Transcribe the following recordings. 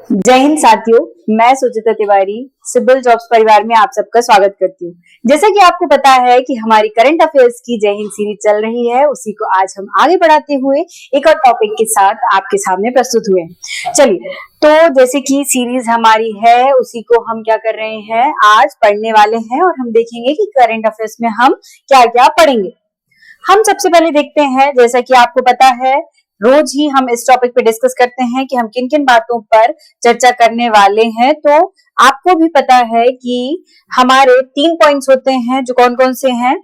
जय हिंद साथियों। मैं सुचिता तिवारी सिविल जॉब्स परिवार में आप सबका स्वागत करती हूँ। जैसा कि आपको पता है कि हमारी करंट अफेयर्स की जय हिंद सीरीज चल रही है, उसी को आज हम आगे बढ़ाते हुए एक और टॉपिक के साथ आपके सामने प्रस्तुत हुए। चलिए, तो जैसे कि सीरीज हमारी है उसी को हम क्या कर रहे हैं, आज पढ़ने वाले हैं और हम देखेंगे कि करंट अफेयर्स में हम क्या क्या पढ़ेंगे। हम सबसे पहले देखते हैं, जैसा कि आपको पता है रोज ही हम इस टॉपिक पे डिस्कस करते हैं कि हम किन किन बातों पर चर्चा करने वाले हैं। तो आपको भी पता है कि हमारे 3 पॉइंट्स होते हैं, जो कौन कौन से हैं।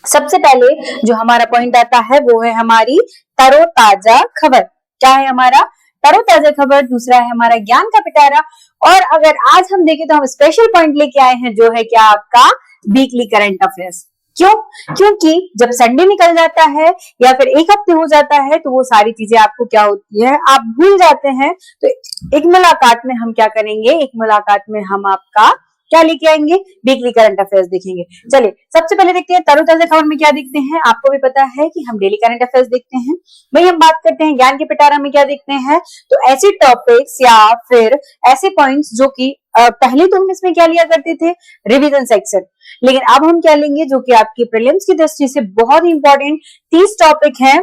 सबसे पहले जो हमारा पॉइंट आता है वो है हमारी तरोताजा खबर। क्या है हमारा तरोताजा खबर? दूसरा है हमारा ज्ञान का पिटारा। और अगर आज हम देखें तो हम स्पेशल पॉइंट लेके आए हैं, जो है क्या आपका वीकली करंट अफेयर्स। क्यों? क्योंकि जब संडे निकल जाता है या फिर एक हफ्ते हो जाता है तो वो सारी चीजें आपको क्या होती है, आप भूल जाते हैं। तो एक मुलाकात में हम क्या करेंगे, एक मुलाकात में हम आपका क्या लेके आएंगे, वीकली करंट अफेयर्स देखेंगे। चलिए, सबसे पहले देखते हैं तरोताजा खबर में क्या देखते हैं। आपको भी पता है कि हम डेली करंट अफेयर्स देखते हैं। वही हम बात करते हैं ज्ञान के पिटारा में क्या देखते हैं, तो ऐसे टॉपिक्स या फिर ऐसे पॉइंट्स जो कि पहले तो हम इसमें क्या लिया करते थे, रिवीजन सेक्शन, लेकिन अब हम क्या लेंगे जो कि आपकी प्रीलिम्स की दृष्टि से बहुत ही इंपॉर्टेंट 30 टॉपिक हैं।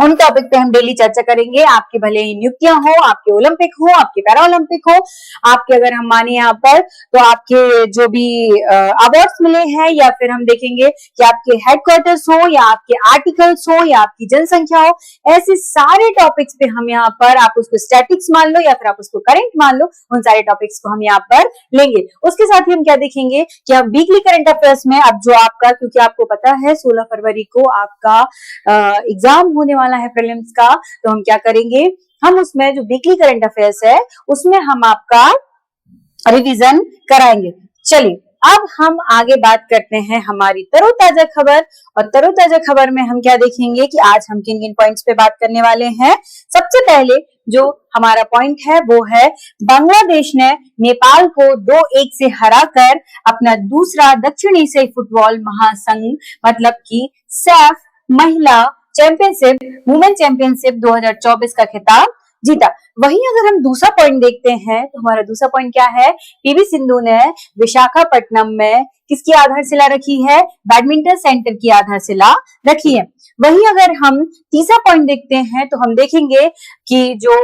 उन टॉपिक पे हम डेली चर्चा करेंगे। आपके भले ही नियुक्तियां हो, आपके ओलंपिक हो, आपके पैरा ओलंपिक हो, आपके अगर हम माने यहाँ पर तो आपके जो भी अवार्ड्स मिले हैं, या फिर हम देखेंगे कि आपके हेडक्वार्टर्स हो या आपके आर्टिकल्स हो या आपकी जनसंख्या हो, ऐसे सारे टॉपिक्स पे हम यहाँ पर, आप उसको स्टैटिक्स मान लो या फिर आप उसको करंट मान लो, उन सारे टॉपिक्स को हम यहाँ पर लेंगे। उसके साथ ही हम क्या देखेंगे कि हम वीकली करंट अफेयर्स में अब जो आपका, क्योंकि आपको पता है 16 फरवरी को आपका एग्जाम होने वाला है प्रीलिम्स का, तो हम क्या करेंगे, हम उसमें जो वीकली करंट अफेयर्स है उसमें हम आपका रिवीजन कराएंगे। चलिए, अब हम आगे बात करते हैं हमारी तरोताजा खबर। और तरोताजा खबर में हम क्या देखेंगे कि आज हम किन किन पॉइंट्स पे बात करने वाले हैं। सबसे पहले जो हमारा पॉइंट है वो है बांग्लादेश ने नेपाल को 2-1 से हराकर अपना दूसरा दक्षिण एशियाई फुटबॉल महासंघ मतलब कि सैफ महिला चैंपियनशिप, वुमेन चैंपियनशिप 2024 का खिताब जीता। वहीं अगर हम दूसरा पॉइंट देखते हैं तो हमारा दूसरा पॉइंट क्या है, पीवी सिंधु ने विशाखापट्टनम में किसकी आधारशिला रखी है, बैडमिंटन सेंटर की आधारशिला रखी है। वहीं अगर हम तीसरा पॉइंट देखते हैं तो हम देखेंगे कि जो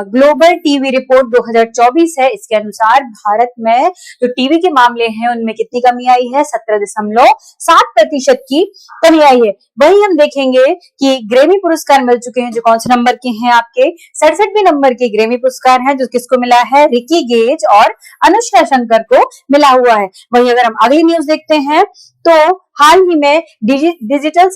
ग्लोबल टीवी रिपोर्ट 2024 है, इसके अनुसार भारत में जो टीवी के मामले हैं उनमें कितनी कमी आई है, 17.7% की कमी आई है। वहीं हम देखेंगे कि ग्रेमी पुरस्कार मिल चुके हैं, जो कौन से नंबर के हैं, आपके 67वें नंबर के ग्रेमी पुरस्कार हैं, जो किसको मिला है, रिकी गेज और अनुष्का शंकर को मिला हुआ है। वहीं अगर हम अगली न्यूज देखते हैं तो हाल ही में डिजिटल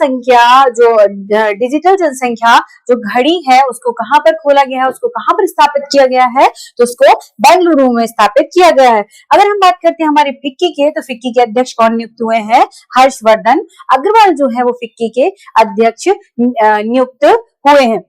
जनसंख्या जो घड़ी है उसको कहां पर खोला गया है, उसको कहां पर स्थापित किया गया है, तो उसको बेंगलुरु में स्थापित किया गया है। अगर हम बात करते हैं हमारे फिक्की के, तो फिक्की के अध्यक्ष कौन नियुक्त हुए हैं, हर्षवर्धन अग्रवाल जो है वो फिक्की के अध्यक्ष नियुक्त हुए हैं।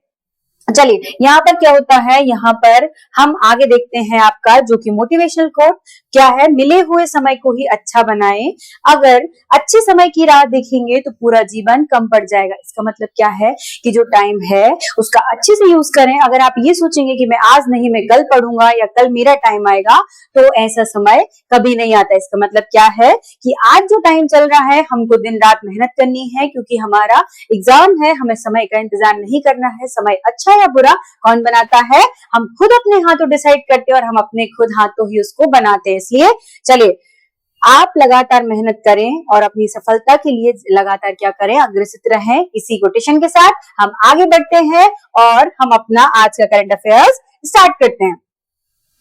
चलिए, यहाँ पर क्या होता है, यहाँ पर हम आगे देखते हैं आपका जो कि मोटिवेशनल कोट क्या है, मिले हुए समय को ही अच्छा बनाएं, अगर अच्छे समय की राह देखेंगे तो पूरा जीवन कम पड़ जाएगा। इसका मतलब क्या है कि जो टाइम है उसका अच्छे से यूज करें। अगर आप ये सोचेंगे कि मैं आज नहीं, मैं कल पढ़ूंगा या कल मेरा टाइम आएगा, तो ऐसा समय कभी नहीं आता। इसका मतलब क्या है कि आज जो टाइम चल रहा है हमको दिन रात मेहनत करनी है, क्योंकि हमारा एग्जाम है, हमें समय का इंतजार नहीं करना है। समय अच्छा या बुरा कौन बनाता है, हम खुद अपने हाथों डिसाइड करते हैं और हम अपने खुद हाथों ही उसको बनाते हैं। इसलिए चलिए, आप लगातार मेहनत करें और अपनी सफलता के लिए लगातार क्या करें, अग्रसर रहें। इसी कोटेशन के साथ हम आगे बढ़ते हैं और हम अपना आज का करंट अफेयर्स स्टार्ट करते हैं।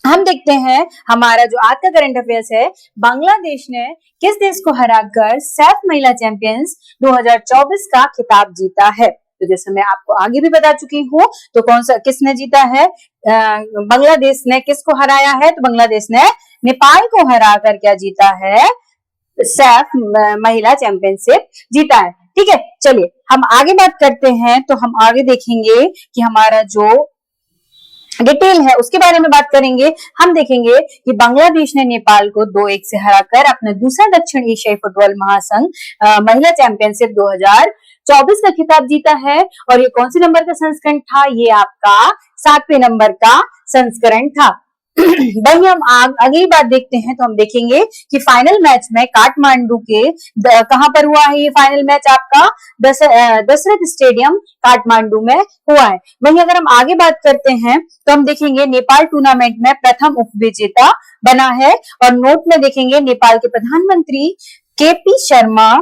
हम देखते हैं हमारा जो आज का करंट अफेयर्स है, बांग्लादेश ने किस देश को हराकर सैफ महिला चैंपियंस 2024 का खिताब जीता है। तो जैसे मैं आपको आगे भी बता चुकी हूँ, तो कौन सा, किसने जीता है, बांग्लादेश ने किसको हराया है, तो बांग्लादेश ने नेपाल को हराकर क्या जीता है, सैफ महिला चैंपियनशिप जीता है। ठीक है, चलिए हम आगे बात करते हैं। तो हम आगे देखेंगे कि हमारा जो डिटेल है उसके बारे में बात करेंगे। हम देखेंगे कि बांग्लादेश ने नेपाल को 2-1 से हराकर अपना दूसरा दक्षिण एशियाई फुटबॉल महासंघ महिला चैंपियनशिप 2024 का खिताब जीता है। और ये कौन से नंबर का संस्करण था? ये आपका 7वें नंबर का संस्करण था। वही हम अगली बात देखते हैं तो हम देखेंगे कि फाइनल मैच में काठमांडू के कहां पर हुआ है? ये फाइनल मैच आपका दशरथ स्टेडियम काठमांडू में हुआ है। वहीं अगर हम आगे बात करते हैं तो हम देखेंगे नेपाल टूर्नामेंट में प्रथम उपविजेता बना है। और नोट में देखेंगे नेपाल के प्रधानमंत्री केपी शर्मा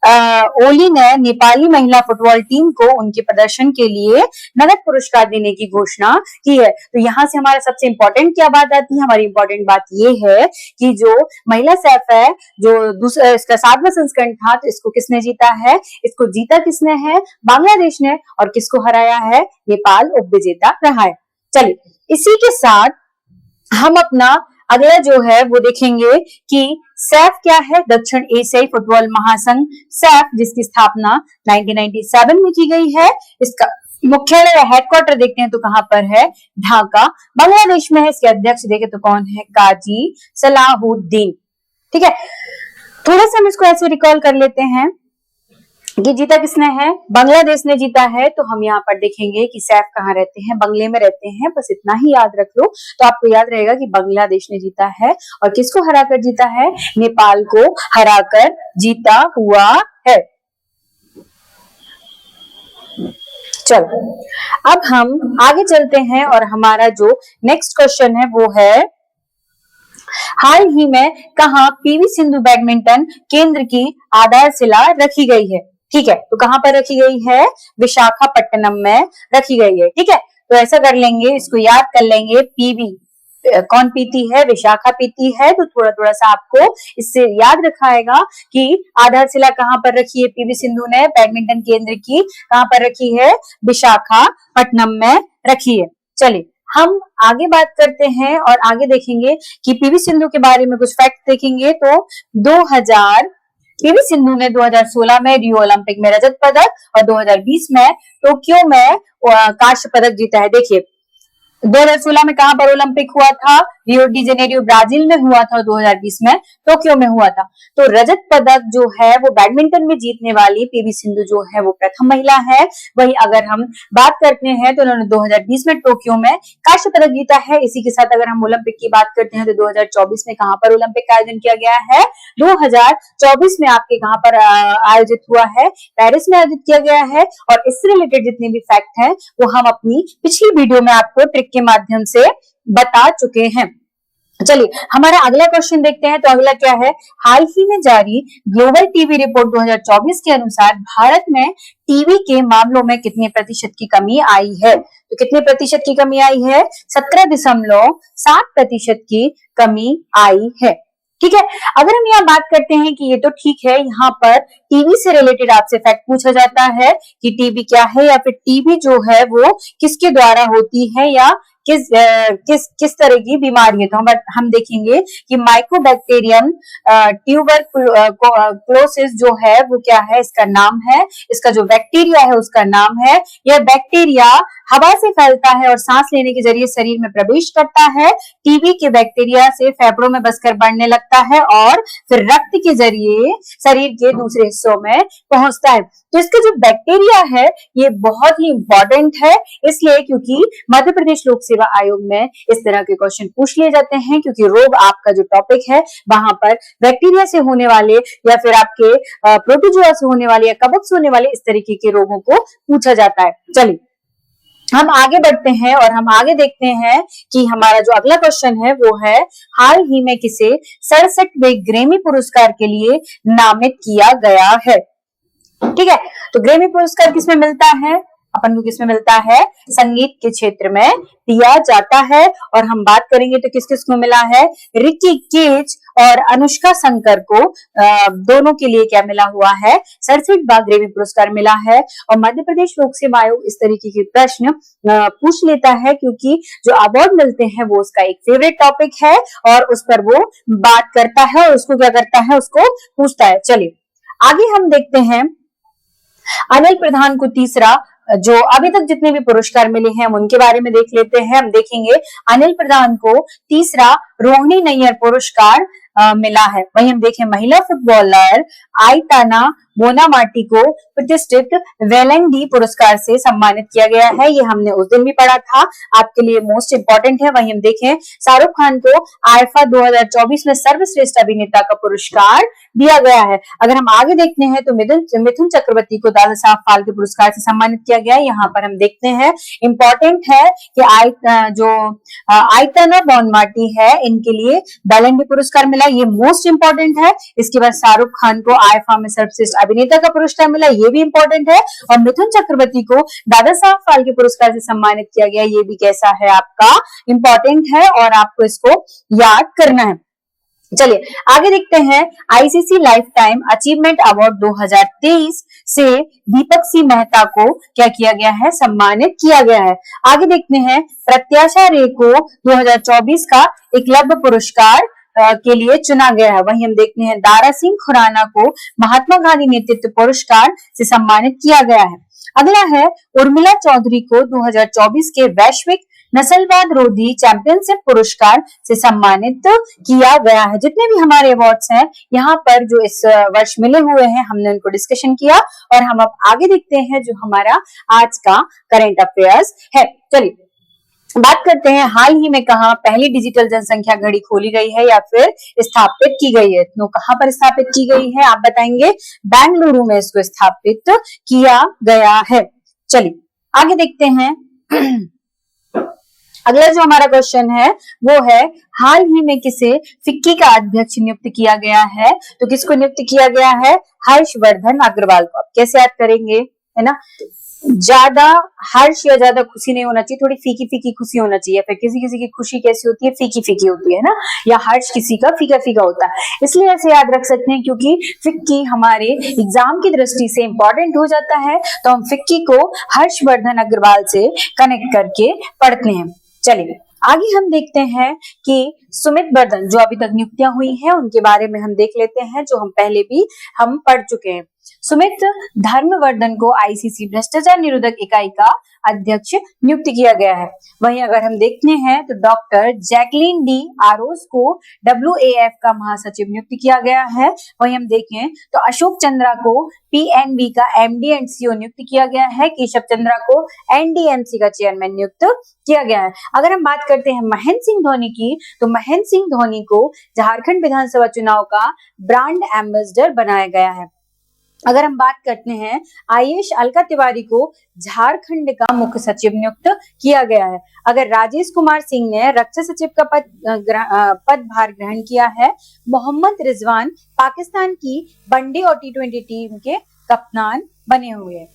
ओली ने नेपाली महिला फुटबॉल टीम को उनके प्रदर्शन के लिए नगद पुरस्कार देने की घोषणा की है। तो यहाँ से हमारा सबसे इंपॉर्टेंट क्या बात आती है? हमारी इंपॉर्टेंट बात ये है कि जो महिला सैफ है, जो दूसरा इसका 7वां संस्करण था, तो इसको किसने जीता है? इसको जीता किसने है? बांग्लादेश ने। और किसको हराया है? नेपाल उपविजेता रहा है। चलिए, इसी के साथ हम अपना अगला जो है वो देखेंगे कि सैफ क्या है? दक्षिण एशियाई फुटबॉल महासंघ सैफ, जिसकी स्थापना 1997 में की गई है। इसका मुख्यालय हेडक्वार्टर देखते हैं तो कहां पर है? ढाका, बांग्लादेश में है। इसके अध्यक्ष देखें तो कौन है? काजी सलाहुद्दीन। ठीक है, थोड़ा सा हम इसको ऐसे रिकॉल कर लेते हैं कि जीता किसने है? बांग्लादेश ने जीता है। तो हम यहाँ पर देखेंगे कि सैफ कहाँ रहते हैं? बंगले में रहते हैं। बस इतना ही याद रख लो तो आपको याद रहेगा कि बांग्लादेश ने जीता है। और किसको हराकर जीता है? नेपाल को हराकर जीता हुआ है। चलो, अब हम आगे चलते हैं और हमारा जो नेक्स्ट क्वेश्चन है वो है, हाल ही में कहां पीवी सिंधु बैडमिंटन केंद्र की आधारशिला रखी गई है? ठीक है, तो कहां पर रखी गई है? विशाखापट्टनम में रखी गई है। ठीक है, तो ऐसा कर लेंगे, इसको याद कर लेंगे। पीवी कौन पीती है? विशाखा पीती है। तो थोड़ा थोड़ा सा आपको इससे याद रखाएगा कि आधारशिला कहां पर रखी है पीवी सिंधु ने बैडमिंटन केंद्र की? कहां पर रखी है? विशाखापट्टनम में रखी है। चलिए, हम आगे बात करते हैं और आगे देखेंगे कि पीवी सिंधु के बारे में कुछ फैक्ट देखेंगे। तो पीवी सिंधु ने 2016 में रियो ओलंपिक में रजत पदक और 2020 में टोक्यो में कांस्य पदक जीता है। देखिए, 2016 में कहां पर ओलंपिक हुआ था? रियो डी जेनेरियो ब्राजील में हुआ था। 2020 में टोक्यो में हुआ था। तो रजत पदक जो है वो बैडमिंटन में जीतने वाली पीवी सिंधु जो है वो प्रथम महिला है। वही अगर हम बात करते हैं तो उन्होंने 2020 में टोक्यो में कांस्य पदक जीता है। इसी के साथ अगर हम ओलंपिक की बात करते हैं तो 2024 में कहां पर ओलंपिक का आयोजन किया गया है? 2024 में आपके कहां पर आयोजित हुआ है? पेरिस में आयोजित किया गया है। और इससे रिलेटेड जितने भी फैक्ट हैं वो हम अपनी पिछली वीडियो में आपको ट्रिक के माध्यम से बता चुके हैं। चलिए, हमारा अगला क्वेश्चन देखते हैं। तो अगला क्या है? हाल ही में जारी ग्लोबल टीवी रिपोर्ट 2024 के अनुसार भारत में टीवी के मामलों में कितने प्रतिशत की कमी आई है? तो कितने प्रतिशत की कमी आई है? 17.7% की कमी आई है। ठीक है, अगर हम यहाँ बात करते हैं कि ये तो ठीक है, यहाँ पर टीवी से रिलेटेड आपसे फैक्ट पूछा जाता है कि टीबी क्या है या फिर टीबी जो है वो किसके द्वारा होती है या किस तरह की बीमारी है। तो हम देखेंगे कि माइकोबैक्टीरियम ट्यूबरक्लोसिस जो है वो क्या है? इसका नाम है, इसका जो बैक्टीरिया है उसका नाम है। यह बैक्टीरिया हवा से फैलता है और सांस लेने के जरिए शरीर में प्रवेश करता है। टीबी के बैक्टीरिया से फेफड़ों में बसकर बढ़ने लगता है और फिर रक्त के जरिए शरीर के दूसरे हिस्सों में पहुंचता है। तो इसका जो बैक्टीरिया है ये बहुत ही इंपॉर्टेंट है, इसलिए क्योंकि मध्य प्रदेश लोक सेवा आयोग में इस तरह के क्वेश्चन पूछ लिए जाते हैं, क्योंकि रोग आपका जो टॉपिक है वहां पर बैक्टीरिया से होने वाले या फिर आपके प्रोटोजोआ से होने वाले या कवक से होने वाले इस तरीके के रोगों को पूछा जाता है। चलिए, हम आगे बढ़ते हैं और हम आगे देखते हैं कि हमारा जो अगला क्वेश्चन है वो है, हाल ही में किसे 67वें ग्रैमी पुरस्कार के लिए नामित किया गया है? ठीक है, तो ग्रैमी पुरस्कार किसमें मिलता है? अपन को किसमें मिलता है? संगीत के क्षेत्र में दिया जाता है। और हम बात करेंगे तो किस किस को मिला है? रिकी केज और अनुष्का शंकर को दोनों के लिए क्या मिला हुआ है? 67वां ग्रैमी पुरस्कार मिला है। और मध्य प्रदेश लोक सेवा आयोग इस तरीके के प्रश्न पूछ लेता है, क्योंकि जो अवार्ड मिलते हैं वो उसका एक फेवरेट टॉपिक है और उस पर वो बात करता है और उसको क्या करता है? उसको पूछता है। चलिए, आगे हम देखते हैं, अनिल प्रधान को तीसरा जो अभी तक जितने भी पुरस्कार मिले हैं हम उनके बारे में देख लेते हैं। हम देखेंगे अनिल प्रधान को तीसरा रोहिणी नैयर पुरस्कार मिला है। वहीं हम देखें महिला फुटबॉलर आइताना बोनामाटी को प्रतिष्ठित वेलेंडी पुरस्कार से सम्मानित किया गया है। ये हमने उस दिन भी पढ़ा था, आपके लिए मोस्ट इंपॉर्टेंट है। वहीं हम देखें शाहरुख खान को आईफा 2024 में सर्वश्रेष्ठ अभिनेता का पुरस्कार दिया गया है। अगर हम आगे देखते हैं तो मिथुन चक्रवर्ती को दादा साहब फाल्के पुरस्कार से सम्मानित किया गया है। यहाँ पर हम देखते हैं इंपॉर्टेंट है कि आइताना बोनामाटी है, इनके लिए वेलेंडी पुरस्कार मिला, ये मोस्ट इंपॉर्टेंट है। इसके बाद शाहरुख खान को आईफा में सर्वश्रेष्ठ अभिनेता का पुरस्कार मिला, ये भी इंपॉर्टेंट है। और मिथुन चक्रवर्ती को दादा साहब फाल्के पुरस्कार से सम्मानित किया गया, ये भी कैसा है आपका इंपॉर्टेंट है और आपको इसको याद करना है। चलिए आगे देखते हैं। ICC life time achievement award 2023 से दीपक सी मेहता को क्या किया गया है, सम्मानित किया गया है। आगे देखते हैं प्रत्याशा रे को 2024 का एकलव्य पुरस्कार के लिए चुना गया है। वहीं हम देखते हैं दारा सिंह खुराना को महात्मा गांधी नेतृत्व पुरस्कार से सम्मानित किया गया है। अगला है उर्मिला चौधरी को 2024 के वैश्विक नस्लवाद रोधी चैंपियनशिप पुरस्कार से सम्मानित किया गया है। जितने भी हमारे अवार्ड्स हैं यहाँ पर जो इस वर्ष मिले हुए हैं, हमने उनको डिस्कशन किया और हम अब आगे देखते हैं जो हमारा आज का करंट अफेयर्स है। चलिए बात करते हैं हाल ही में कहाँ पहली डिजिटल जनसंख्या घड़ी खोली गई है या फिर स्थापित की गई है। तो कहाँ पर स्थापित की गई है आप बताएंगे। बेंगलुरु में इसको स्थापित किया गया है। चलिए आगे देखते हैं। अगला जो हमारा क्वेश्चन है वो है हाल ही में किसे फिक्की का अध्यक्ष नियुक्त किया गया है। तो किसको नियुक्त किया गया है, हर्षवर्धन अग्रवाल को। आप कैसे याद करेंगे, है ना, ज्यादा हर्ष या ज्यादा खुशी नहीं होना चाहिए, थोड़ी फीकी फीकी खुशी होना चाहिए। फिर किसी किसी की खुशी कैसी होती है, फीकी फीकी होती है ना, या हर्ष किसी का फीका फीका होता है। इसलिए ऐसे याद रख सकते हैं क्योंकि फिक्की हमारे एग्जाम की दृष्टि से इंपॉर्टेंट हो जाता है, तो हम फिक्की को हर्षवर्धन अग्रवाल से कनेक्ट करके पढ़ते हैं। चलिए आगे हम देखते हैं कि सुमित वर्धन जो अभी तक नियुक्तियां हुई हैं उनके बारे में हम देख लेते हैं, जो हम पहले भी हम पढ़ चुके हैं। सुमित धर्मवर्धन को आईसीसी भ्रष्टाचार निरोधक इकाई का अध्यक्ष नियुक्त किया गया है। वहीं अगर हम देखते हैं तो डॉक्टर जैकलीन डी आरोस को WAF का महासचिव नियुक्त किया गया है। वहीं हम देखें तो अशोक चंद्रा को PNB का MD एंड CEO नियुक्त किया गया है। केशव चंद्रा को NDMC का चेयरमैन नियुक्त किया गया है। अगर हम बात करते हैं महेंद्र सिंह धोनी की, तो महेंद्र सिंह धोनी को झारखंड विधानसभा चुनाव का ब्रांड एम्बेसडर बनाया गया है। अगर हम बात करते हैं आयुष अलका तिवारी को झारखंड का मुख्य सचिव नियुक्त किया गया है। अगर राजेश कुमार सिंह ने रक्षा सचिव का पदभार ग्रहण किया है। मोहम्मद रिजवान पाकिस्तान की वनडे और T20 टीम के कप्तान बने हुए हैं।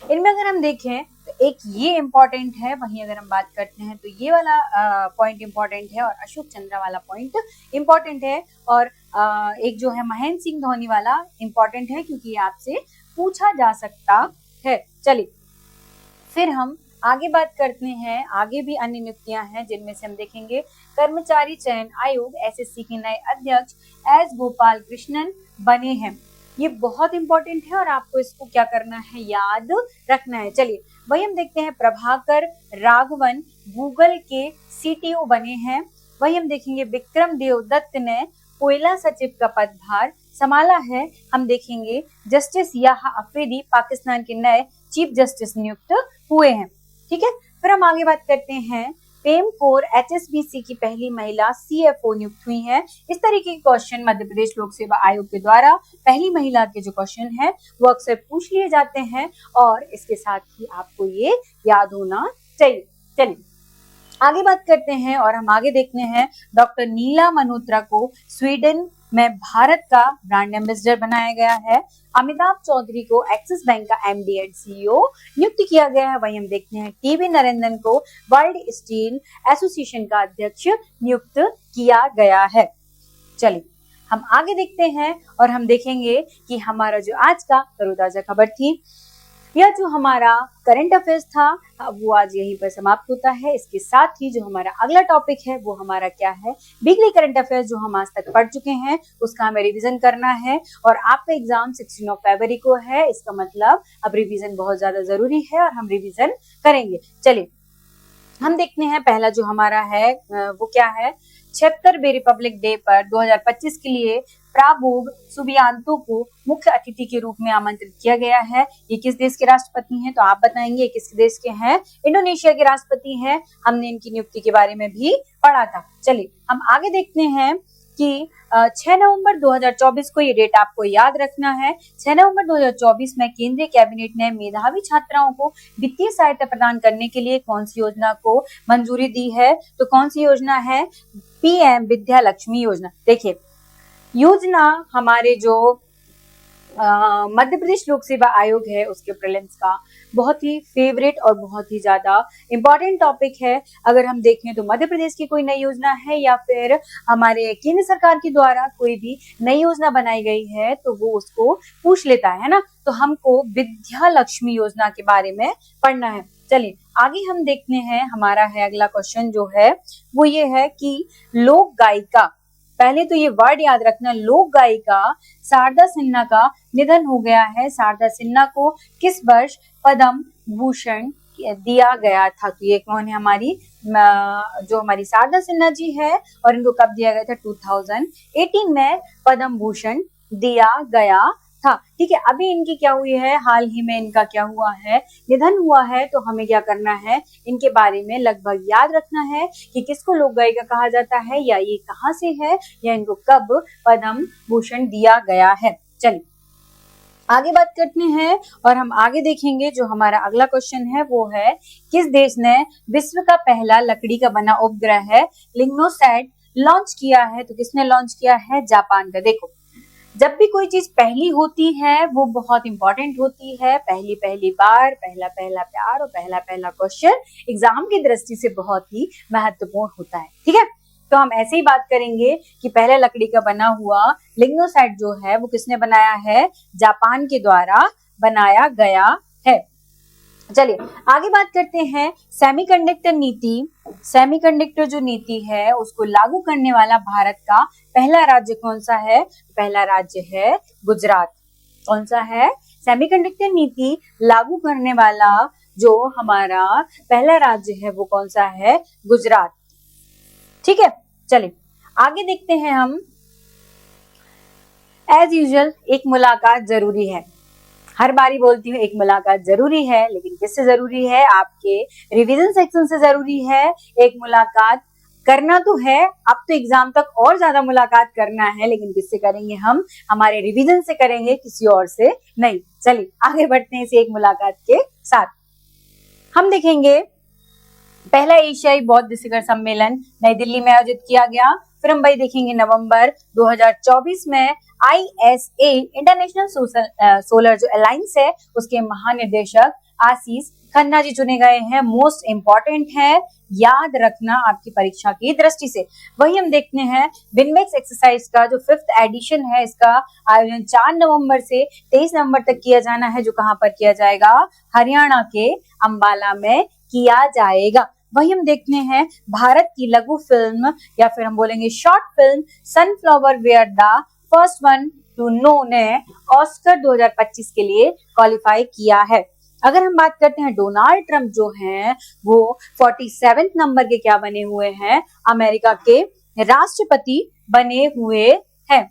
इनमें अगर हम देखें तो एक ये इंपॉर्टेंट है, वहीं अगर हम बात करते हैं तो ये वाला पॉइंट इंपॉर्टेंट है और अशोक चंद्रा वाला पॉइंट इंपॉर्टेंट है, और एक जो है महेंद्र सिंह धोनी वाला इंपॉर्टेंट है क्योंकि आपसे पूछा जा सकता है। चलिए फिर हम आगे बात करते हैं। आगे भी अन्य नियुक्तियां हैं जिनमें से हम देखेंगे कर्मचारी चयन आयोग SSC के नए अध्यक्ष एस गोपाल कृष्णन बने हैं। ये बहुत इंपॉर्टेंट है और आपको इसको क्या करना है, याद रखना है। चलिए वही हम देखते हैं प्रभाकर राघवन गूगल के CTO बने हैं। वही हम देखेंगे विक्रम देवदत्त ने कोयला सचिव का पदभार संभाला है। हम देखेंगे जस्टिस याहा अफरीदी पाकिस्तान के नए चीफ जस्टिस नियुक्त हुए हैं। ठीक है, फिर हम आगे बात करते हैं पेम कौर HSBC की पहली महिला CFO नियुक्त हुई है। इस तरीके के क्वेश्चन मध्य प्रदेश लोक सेवा आयोग के द्वारा पहली महिला के जो क्वेश्चन है वो अक्सर पूछ लिए जाते हैं और इसके साथ ही आपको ये याद होना चाहिए। चलिए आगे बात करते हैं और हम आगे देखते हैं डॉक्टर नीला मल्होत्रा को स्वीडन में भारत का ब्रांड एम्बेसडर बनाया गया है। अमिताभ चौधरी को एक्सिस बैंक का MD एंड CEO नियुक्त किया गया है। वहीं हम देखते हैं TB नरेंद्रन को वर्ल्ड स्टील एसोसिएशन का अध्यक्ष नियुक्त किया गया है। चलिए हम आगे देखते हैं और हम देखेंगे कि हमारा जो आज का तरोताजा खबर थी यह जो हमारा करंट अफेयर्स था वो आज यहीं पर समाप्त होता है। इसके साथ ही जो हमारा अगला टॉपिक है वो हमारा क्या है, वीकली करंट अफेयर्स जो हम आज तक पढ़ चुके हैं उसका हमें रिवीजन करना है। और आपका एग्जाम 16 फरवरी को है, इसका मतलब अब रिवीजन बहुत ज्यादा जरूरी है और हम रिवीजन करेंगे। चलिए हम देखते हैं पहला जो हमारा है वो क्या है। 76वें रिपब्लिक डे पर 2025 के लिए प्राबोव सुबियांतो को मुख्य अतिथि के रूप में आमंत्रित किया गया है। ये किस देश के राष्ट्रपति हैं, तो आप बताएंगे किस देश के हैं। इंडोनेशिया के राष्ट्रपति हैं। हमने इनकी नियुक्ति के बारे में भी पढ़ा था। चलिए हम आगे देखते हैं कि 6 नवंबर 2024 को, ये डेट आपको याद रखना है, 6 नवंबर 2024 में केंद्रीय कैबिनेट ने मेधावी छात्राओं को वित्तीय सहायता प्रदान करने के लिए कौन सी योजना को मंजूरी दी है, तो कौन सी योजना है, पीएम विद्या लक्ष्मी योजना। देखिए योजना हमारे जो मध्य प्रदेश लोक सेवा आयोग है उसके प्रीलिम्स का बहुत ही फेवरेट और बहुत ही ज्यादा इंपॉर्टेंट टॉपिक है। अगर हम देखें तो मध्य प्रदेश की कोई नई योजना है या फिर हमारे केंद्र सरकार के द्वारा कोई भी नई योजना बनाई गई है तो वो उसको पूछ लेता है ना। तो हमको विद्या लक्ष्मी योजना के बारे में पढ़ना है। चलिए आगे हम देखते हैं, हमारा है अगला क्वेश्चन जो है वो ये है कि लोक गायिका, पहले तो ये वर्ड याद रखना, लोक गायिका शारदा सिन्हा का निधन हो गया है। शारदा सिन्हा को किस वर्ष पद्म भूषण दिया गया था, तो ये कौन है, हमारी जो हमारी शारदा सिन्हा जी है और इनको कब दिया गया था, 2018 में पद्म भूषण दिया गया था। ठीक है, अभी इनकी क्या हुई है, हाल ही में इनका क्या हुआ है, निधन हुआ है। तो हमें क्या करना है, इनके बारे में लगभग याद रखना है कि किसको लोक गायिका कहा जाता है, या ये कहाँ से है, या इनको कब पद्म भूषण दिया गया है। चलिए आगे बात करते हैं और हम आगे देखेंगे जो हमारा अगला क्वेश्चन है वो है, किस देश ने विश्व का पहला लकड़ी का बना उपग्रह है लिग्नोसैट लॉन्च किया है, तो किसने लॉन्च किया है, जापान का। देखो जब भी कोई चीज पहली होती है वो बहुत इंपॉर्टेंट होती है। पहली पहली बार, पहला पहला प्यार और पहला पहला क्वेश्चन एग्जाम की दृष्टि से बहुत ही महत्वपूर्ण होता है। ठीक है, तो हम ऐसे ही बात करेंगे कि पहले लकड़ी का बना हुआ लिग्नोसैट जो है वो किसने बनाया है, जापान के द्वारा बनाया गया है। चलिए आगे बात करते हैं, सेमीकंडक्टर नीति, सेमीकंडक्टर जो नीति है उसको लागू करने वाला भारत का पहला राज्य कौन सा है, पहला राज्य है गुजरात। कौन सा है, सेमीकंडक्टर नीति लागू करने वाला जो हमारा पहला राज्य है वो कौन सा है, गुजरात। ठीक है, चलिए आगे देखते हैं हम। एज यूजुअल एक मुलाकात जरूरी है, हर बारी बोलती हूँ एक मुलाकात जरूरी है, लेकिन किससे जरूरी है, आपके रिवीजन सेक्शन से जरूरी है। एक मुलाकात करना तो है, अब तो एग्जाम तक और ज्यादा मुलाकात करना है, लेकिन किससे करेंगे हम, हमारे रिवीजन से करेंगे, किसी और से नहीं। चलिए आगे बढ़ते हैं इस एक मुलाकात के साथ। हम देखेंगे पहला एशियाई बौद्ध शिखर सम्मेलन नई दिल्ली में आयोजित किया गया। फिर हम भाई देखेंगे नवंबर 2024 में ISA इंटरनेशनल सोलर जो अलायंस है उसके महानिदेशक आशीष खन्ना जी चुने गए हैं। मोस्ट इंपॉर्टेंट है, याद रखना आपकी परीक्षा की दृष्टि से। वही हम देखते हैं विनमेक्स एक्सरसाइज का जो 5th एडिशन है, इसका आयोजन 4 नवंबर से 23 नवंबर तक किया जाना है, जो कहां पर किया जाएगा, हरियाणा के अंबाला में किया जाएगा। वही हम देखते हैं भारत की लघु फिल्म या फिर हम बोलेंगे short film Sunflower were the first one to know ने ऑस्कर 2025 के लिए क्वालिफाई किया है। अगर हम बात करते हैं डोनाल्ड ट्रंप जो हैं वो 47 नंबर के क्या बने हुए हैं, अमेरिका के राष्ट्रपति बने हुए हैं।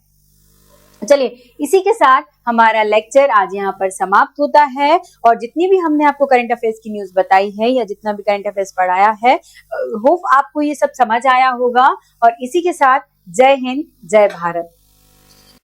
चलिए इसी के साथ हमारा लेक्चर आज यहाँ पर समाप्त होता है। और जितनी भी हमने आपको करंट अफेयर्स की न्यूज बताई है या जितना भी करंट अफेयर्स पढ़ाया है, होप आपको ये सब समझ आया होगा। और इसी के साथ जय हिंद, जय भारत।